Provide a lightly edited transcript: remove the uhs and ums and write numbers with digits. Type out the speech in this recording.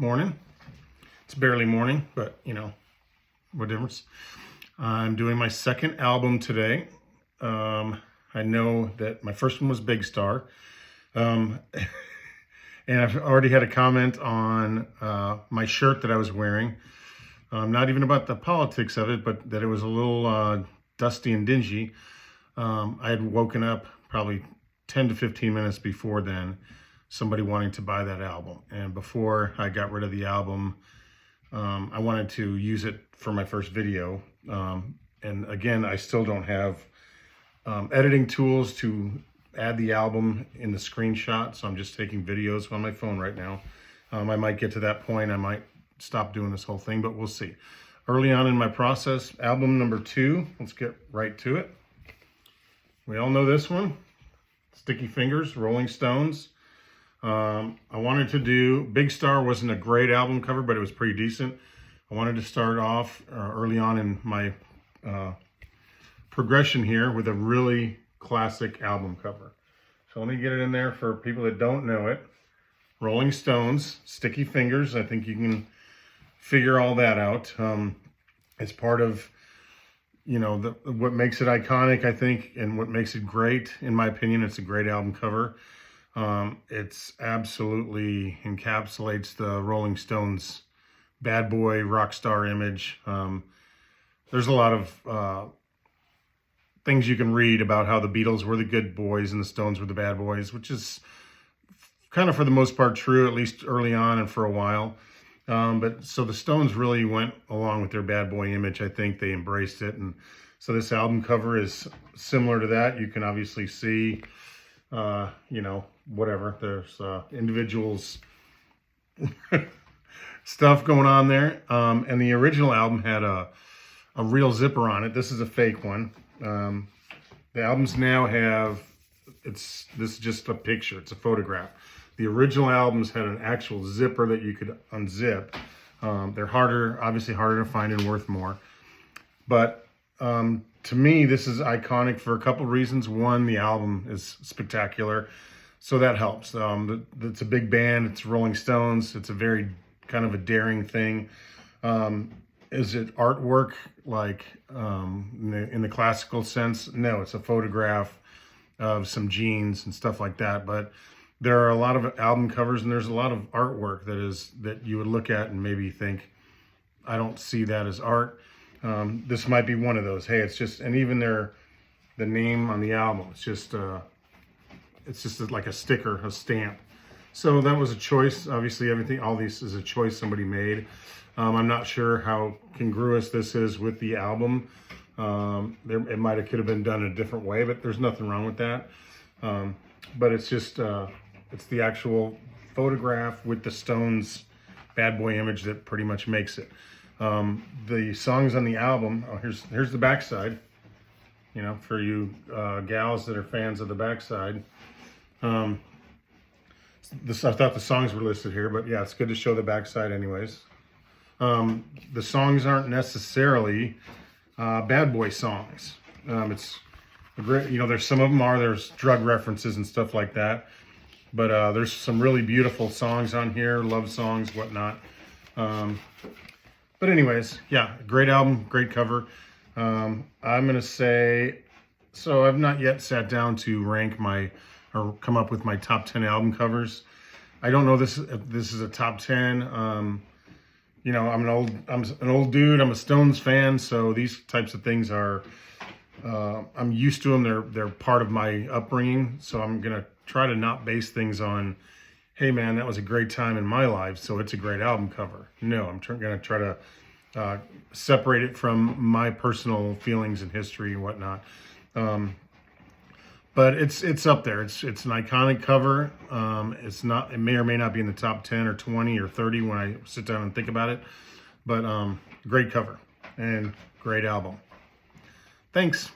morning. It's barely morning, but you know, what difference? I'm doing my second album today. I know that my first one was Big Star. And I've already had a comment on my shirt that I was wearing. Not even about the politics of it, but that it was a little dusty and dingy. I had woken up probably 10 to 15 minutes before then, somebody wanting to buy that album. And before I got rid of the album, I wanted to use it for my first video. And again, I still don't have editing tools to add the album in the screenshot, so I'm just taking videos on my phone right now. I might get to that point. I might stop doing this whole thing, but we'll see. Early on in my process, album number 2, let's get right to it. We all know this one, Sticky Fingers, Rolling Stones. I wanted to do, Big Star wasn't a great album cover, but it was pretty decent. I wanted to start off early on in my progression here with a really classic album cover. So let me get it in there for people that don't know it. Rolling Stones, Sticky Fingers. I think you can figure all that out. It's part of, you know, what makes it iconic, I think, and what makes it great. In my opinion, it's a great album cover. It's absolutely encapsulates the Rolling Stones bad boy rock star image. There's a lot of things you can read about how the Beatles were the good boys and the Stones were the bad boys, which is kind of for the most part true, at least early on and for a while. But so the Stones really went along with their bad boy image. I think they embraced it. And so this album cover is similar to that. You can obviously see, you know, whatever. There's individuals stuff going on there. And the original album had a real zipper on it. This is a fake one. The albums now have, this is just a picture, it's a photograph. The original albums had an actual zipper that you could unzip. They're harder, obviously harder to find and worth more. But to me, this is iconic for a couple reasons. One, the album is spectacular, so that helps. It's a big band, it's Rolling Stones, it's a very kind of a daring thing. Is it artwork like in the classical sense? No, it's a photograph of some jeans and stuff like that. But there are a lot of album covers and there's a lot of artwork that you would look at and maybe think, I don't see that as art. This might be one of those. Hey, it's just, and even the name on the album, it's just like a sticker, a stamp. So that was a choice. Obviously, all these is a choice somebody made. I'm not sure how congruous this is with the album. It could have been done a different way, but there's nothing wrong with that. But it's just, it's the actual photograph with the Stones bad boy image that pretty much makes it. The songs on the album, here's the backside, you know, for you gals that are fans of the backside. I thought the songs were listed here, but yeah, it's good to show the backside anyways. The songs aren't necessarily bad boy songs. It's great, you know, there's some of them there's drug references and stuff like that, but there's some really beautiful songs on here, love songs, whatnot. But anyways, yeah, great album, great cover. I'm gonna say, so I've not yet sat down to rank or come up with my top 10 album covers. I don't know this is a top 10. You know, I'm an old dude. I'm a Stones fan, so these types of things are, I'm used to them. They're part of my upbringing. So I'm gonna try to not base things on, hey man, that was a great time in my life, so it's a great album cover. No, I'm gonna try to separate it from my personal feelings and history and whatnot. But it's up there. It's an iconic cover. It's not. It may or may not be in the top 10 or 20 or 30 when I sit down and think about it. But great cover and great album. Thanks.